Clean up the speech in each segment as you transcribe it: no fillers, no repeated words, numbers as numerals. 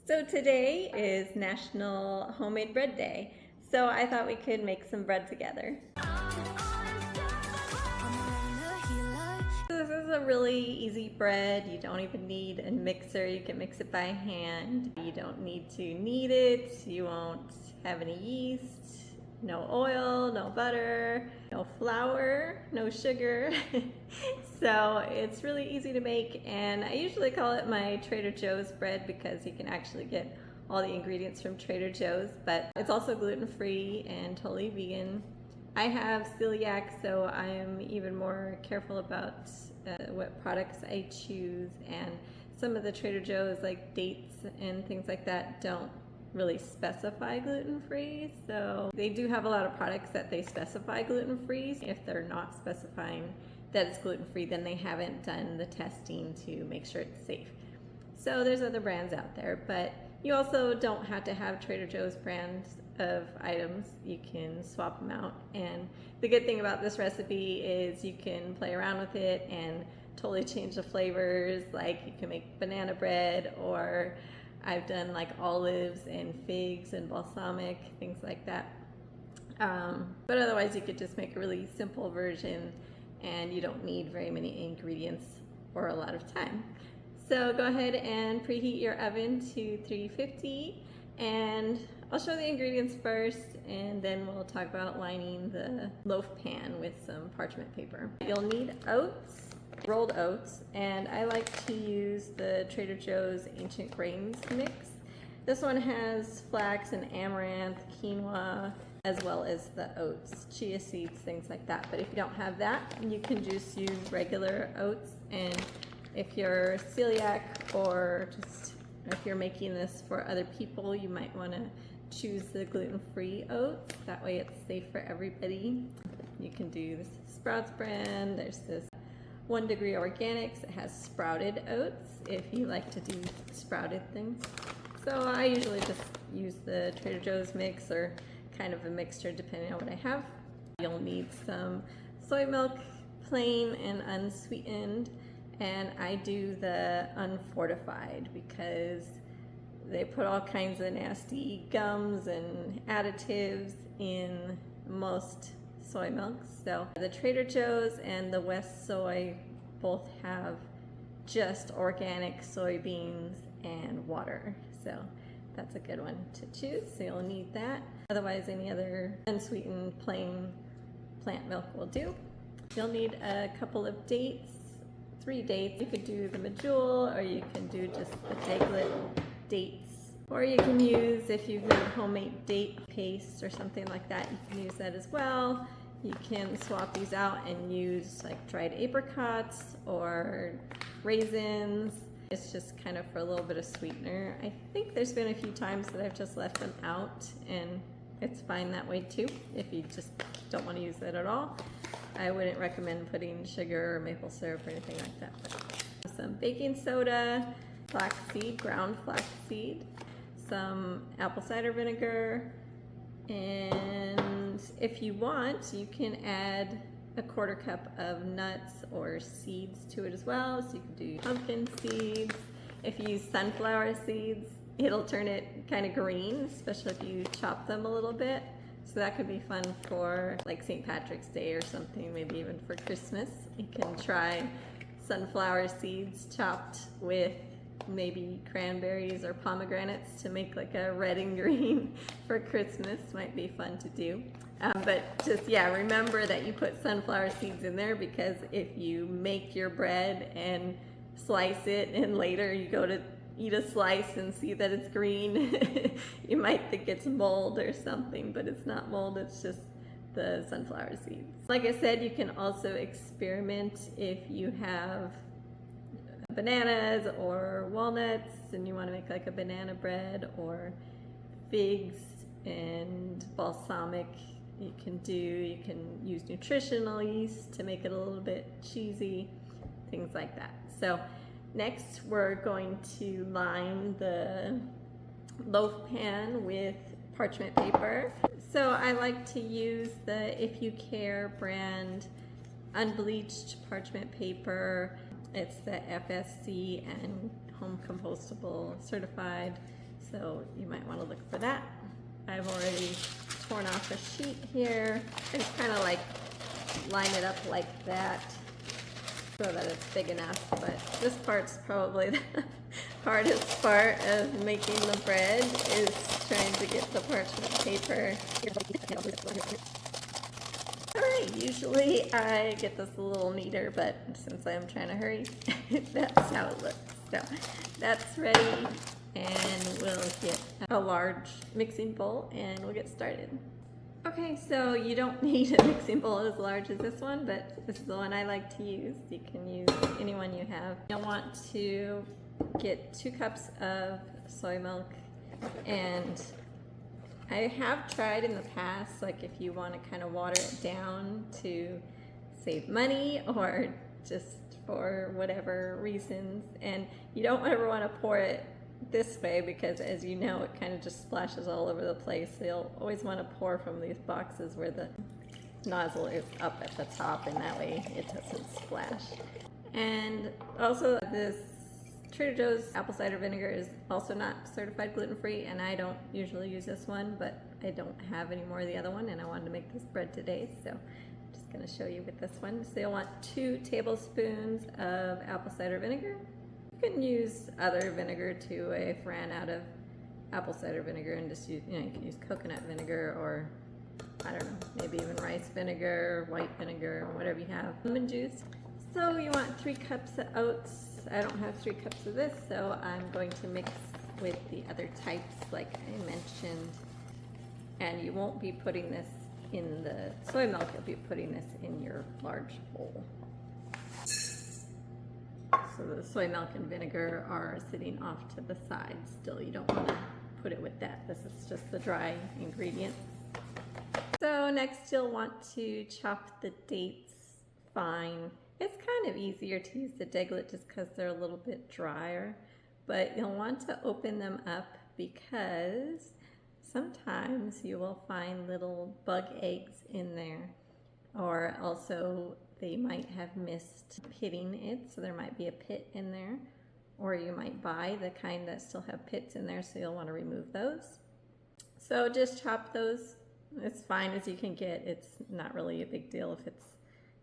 So today is National Homemade Bread Day, so I thought we could make some bread together. This is a really easy bread. You don't even need a mixer. You can mix it by hand. You don't need to knead it. You won't have any yeast, no oil, no butter, no flour, no sugar. So it's really easy to make, and I usually call it my Trader Joe's bread because you can actually get all the ingredients from Trader Joe's, but it's also gluten-free and totally vegan. I have celiac, so I am even more careful about what products I choose, and some of the Trader Joe's like dates and things like that don't really specify gluten-free, so they do have a lot of products that they specify gluten-free. If they're not specifying that it's gluten-free, then they haven't done the testing to make sure it's safe. So there's other brands out there, but you also don't have to have Trader Joe's brands of items. You can swap them out, and the good thing about this recipe is you can play around with it and totally change the flavors. Like you can make banana bread, or I've done like olives and figs and balsamic, things like that. But otherwise you could just make a really simple version and you don't need very many ingredients or a lot of time. So go ahead and preheat your oven to 350, and I'll show the ingredients first and then we'll talk about lining the loaf pan with some parchment paper. You'll need oats, rolled oats, and I like to use the Trader Joe's Ancient Grains mix. This one has flax and amaranth, quinoa, as well as the oats, chia seeds, things like that. But if you don't have that, you can just use regular oats. And if you're celiac, or just if you're making this for other people, you might want to choose the gluten-free oats. That way it's safe for everybody. You can do this Sprouts brand. There's this 1 Degree Organics. It has sprouted oats if you like to do sprouted things. So I usually just use the Trader Joe's mix, or kind of a mixture depending on what I have. You'll need some soy milk, plain and unsweetened, and I do the unfortified because they put all kinds of nasty gums and additives in most soy milks. So the Trader Joe's and the West Soy both have just organic soybeans and water. So that's a good one to choose. So you'll need that. Otherwise, any other unsweetened plain plant milk will do. You'll need a couple of dates, 3 dates. You could do the medjool, or you can do just the daglet dates. Or you can use, if you've made homemade date paste or something like that, you can use that as well. You can swap these out and use like dried apricots or raisins. It's just kind of for a little bit of sweetener. I think there's been a few times that I've just left them out, and it's fine that way too. If you just don't want to use that at all, I wouldn't recommend putting sugar or maple syrup or anything like that. But some baking soda, flaxseed, ground flaxseed, some apple cider vinegar, and if you want, you can add a 1/4 cup of nuts or seeds to it as well. So you can do pumpkin seeds. If you use sunflower seeds, it'll turn it kind of green, especially if you chop them a little bit. So that could be fun for like St. Patrick's Day or something, maybe even for Christmas. You can try sunflower seeds chopped with maybe cranberries or pomegranates to make like a red and green for Christmas. Might be fun to do. But just, yeah, remember that you put sunflower seeds in there, because if you make your bread and slice it and later you go to eat a slice and see that it's green, you might think it's mold or something, but it's not mold, it's just the sunflower seeds. Like I said, you can also experiment if you have bananas or walnuts and you want to make like a banana bread, or figs and balsamic. You can use nutritional yeast to make it a little bit cheesy, things like that. So next we're going to line the loaf pan with parchment paper. So I like to use the If You Care brand unbleached parchment paper. It's the FSC and home compostable certified. so you might want to look for that. I've already torn off a sheet here. I just kind of like line it up like that so that it's big enough, but this part's probably the hardest part of making the bread, is trying to get the parchment paper. Alright, usually I get this a little neater, but since I'm trying to hurry, that's how it looks. So that's ready, and we'll get a large mixing bowl and we'll get started. Okay, so you don't need a mixing bowl as large as this one, but this is the one I like to use. You can use any one you have. You'll want to get 2 cups of soy milk, and I have tried in the past, like if you want to kind of water it down to save money or just for whatever reasons, and you don't ever want to pour it this way because, as you know, it kind of just splashes all over the place. So you'll always want to pour from these boxes where the nozzle is up at the top, and that way it doesn't splash. And also, this Trader Joe's apple cider vinegar is also not certified gluten-free, and I don't usually use this one, but I don't have any more of the other one, and I wanted to make this bread today, so I'm just going to show you with this one. So you'll want 2 tablespoons of apple cider vinegar. You can use other vinegar too. I ran out of apple cider vinegar and just use, you can use coconut vinegar, or I don't know, maybe even rice vinegar, white vinegar, whatever you have. Lemon juice. So you want 3 cups of oats. I don't have 3 cups of this, so I'm going to mix with the other types like I mentioned. And you won't be putting this in the soy milk, you'll be putting this in your large bowl. So the soy milk and vinegar are sitting off to the side still. You don't want to put it with that. This is just the dry ingredients. So next you'll want to chop the dates fine. It's kind of easier to use the deglet just because they're a little bit drier, but you'll want to open them up because sometimes you will find little bug eggs in there, or also they might have missed pitting it, so there might be a pit in there, or you might buy the kind that still have pits in there, so you'll want to remove those. So just chop those as fine as you can get. It's not really a big deal if it's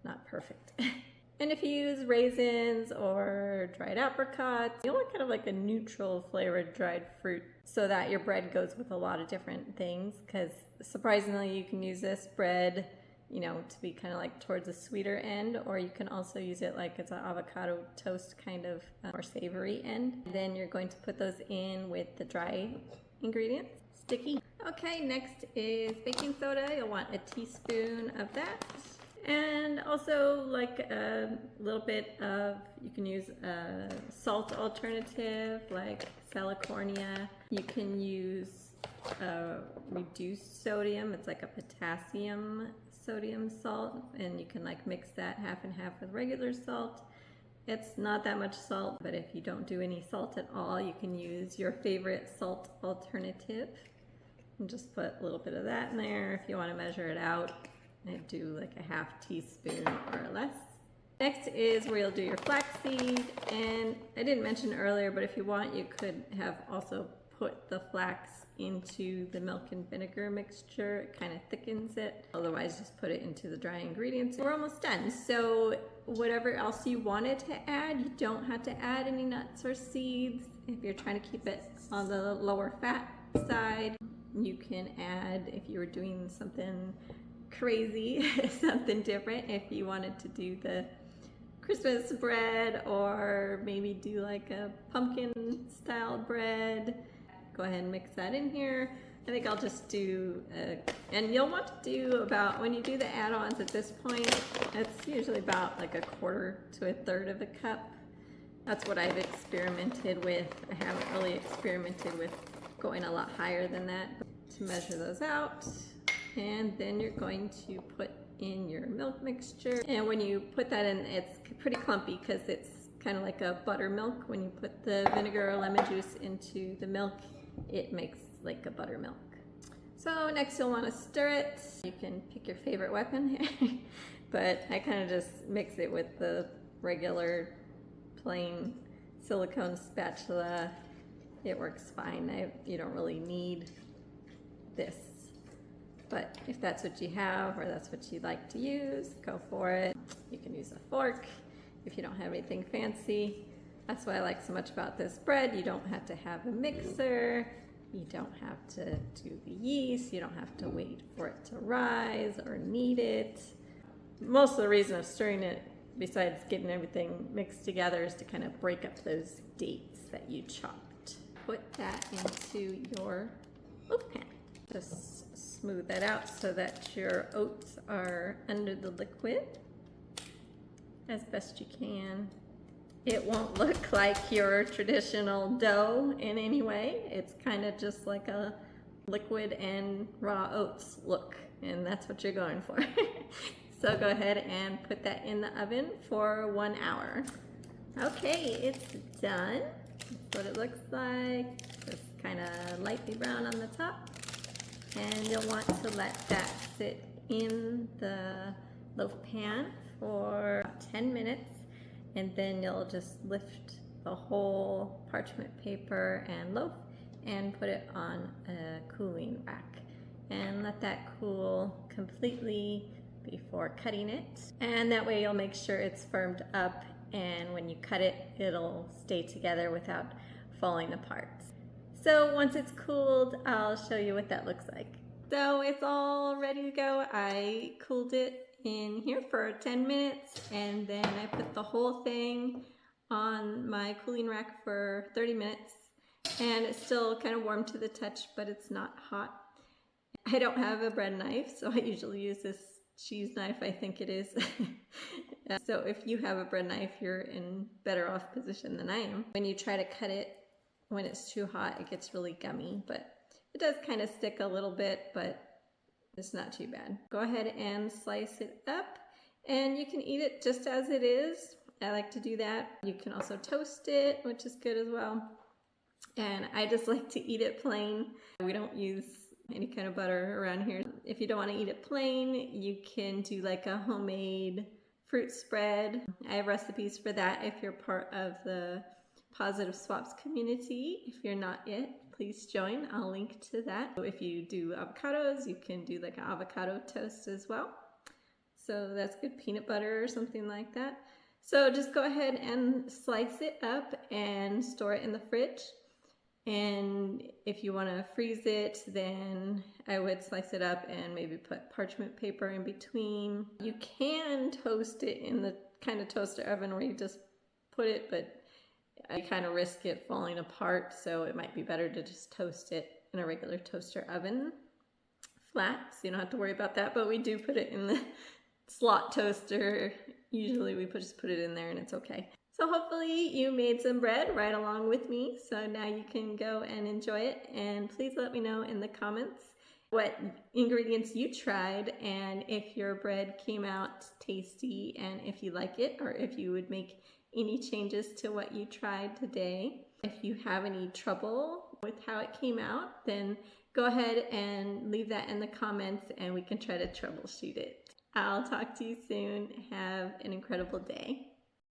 not perfect. And if you use raisins or dried apricots, you want kind of like a neutral flavored dried fruit so that your bread goes with a lot of different things, because surprisingly you can use this bread, to be kind of like towards the sweeter end, or you can also use it like it's an avocado toast kind of more savory end. Then you're going to put those in with the dry ingredients. Sticky. Okay, next is baking soda. You'll want a teaspoon of that. And also like a little bit of, you can use a salt alternative like Salicornia. You can use reduced sodium. It's like a potassium sodium salt, and you can like mix that half and half with regular salt. It's not that much salt, but if you don't do any salt at all, you can use your favorite salt alternative and just put a little bit of that in there. If you want to measure it out, I do like a half teaspoon or less. Next is where you'll do your flaxseed, and I didn't mention earlier, but if you want, you could have also put the flax into the milk and vinegar mixture. It kind of thickens it. Otherwise, just put it into the dry ingredients. We're almost done. So whatever else you wanted to add, you don't have to add any nuts or seeds. If you're trying to keep it on the lower fat side, you can add, if you were doing something crazy, something different, if you wanted to do the Christmas bread or maybe do like a pumpkin style bread, go ahead and mix that in here. I think I'll just do, and you'll want to do about, when you do the add-ons at this point, it's usually about like 1/4 to 1/3 of a cup. That's what I've experimented with. I haven't really experimented with going a lot higher than that. To measure those out, and then you're going to put in your milk mixture. And when you put that in, it's pretty clumpy because it's kind of like a buttermilk. When you put the vinegar or lemon juice into the milk, it makes like a buttermilk. So next you'll want to stir it. You can pick your favorite weapon here, but I kind of just mix it with the regular plain silicone spatula. it works fine. You don't really need this. But if that's what you have or that's what you like to use, go for it. You can use a fork if you don't have anything fancy. That's what I like so much about this bread. You don't have to have a mixer. You don't have to do the yeast. You don't have to wait for it to rise or knead it. Most of the reason of stirring it, besides getting everything mixed together, is to kind of break up those dates that you chopped. Put that into your loaf pan. Just smooth that out so that your oats are under the liquid as best you can. It won't look like your traditional dough in any way. It's kind of just like a liquid and raw oats look, and that's what you're going for. So go ahead and put that in the oven for 1 hour. Okay, it's done. That's what it looks like. Just kind of lightly brown on the top. And you'll want to let that sit in the loaf pan for 10 minutes. And then you'll just lift the whole parchment paper and loaf and put it on a cooling rack. And let that cool completely before cutting it. And that way you'll make sure it's firmed up, and when you cut it, it'll stay together without falling apart. So once it's cooled, I'll show you what that looks like. So it's all ready to go. I cooled it in here for 10 minutes, and then I put the whole thing on my cooling rack for 30 minutes. And it's still kind of warm to the touch, but it's not hot. I don't have a bread knife, so I usually use this cheese knife, I think it is. So if you have a bread knife, you're in better off position than I am. When you try to cut it, when it's too hot, it gets really gummy, but it does kind of stick a little bit, but it's not too bad. Go ahead and slice it up, and you can eat it just as it is. I like to do that. You can also toast it, which is good as well. And I just like to eat it plain. We don't use any kind of butter around here. If you don't want to eat it plain, you can do like a homemade fruit spread. I have recipes for that if you're part of the Positive Swaps community. If you're not yet, please join. I'll link to that. If you do avocados, you can do like an avocado toast as well. So that's good, peanut butter or something like that. So just go ahead and slice it up and store it in the fridge. And if you want to freeze it, then I would slice it up and maybe put parchment paper in between. You can toast it in the kind of toaster oven where you just put it, but I kind of risk it falling apart, so it might be better to just toast it in a regular toaster oven flat, so you don't have to worry about that. But we do put it in the slot toaster. Usually we just put it in there and it's okay. So hopefully you made some bread right along with me, so now you can go and enjoy it. And please let me know in the comments what ingredients you tried, and if your bread came out tasty, and if you like it, or if you would make any changes to what you tried today. If you have any trouble with how it came out, then go ahead and leave that in the comments and we can try to troubleshoot it. I'll talk to you soon. Have an incredible day.